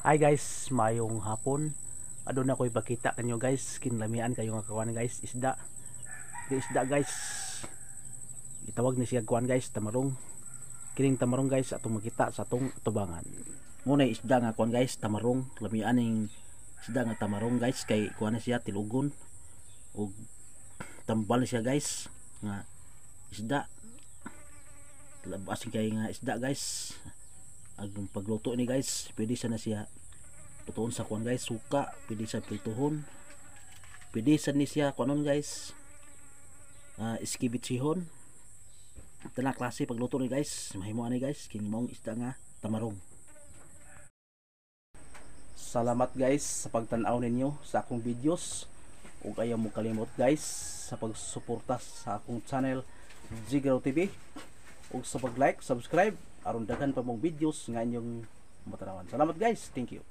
Hi guys, mayong hapon. Adun na ko'y bakita kanyo guys, kinlamian kayo nga kawan guys, isda. Di isda guys. Itawag ni siya kawan guys, tamarong. Kining tamarong guys atong makita sa atong tubangan. Muna isda nga kawan guys, tamarong. Lamian ning isda nga tamarong guys kay kuan na siya tilugon. Og tambal na siya guys nga isda. Labasin kay nga isda guys. Ang pagluto ni guys, pwede sa na siya lutuon sa kuan guys, suka, pwede sa prituhon, pwede sa ni siya kuanon guys, iskibitsihon. Tanang klase pagluto ni guys, mahimo ani guys, kini maong isda nga tamarong. Salamat guys sa pagtan-aw ninyo sa akong videos, ug ayaw mo kalimot guys sa pagsuporta sa akong channel Jigaraw TV, ug sa pag-like, subscribe aron daghan pa mong videos nga inyong matanawan. Salamat guys, thank you.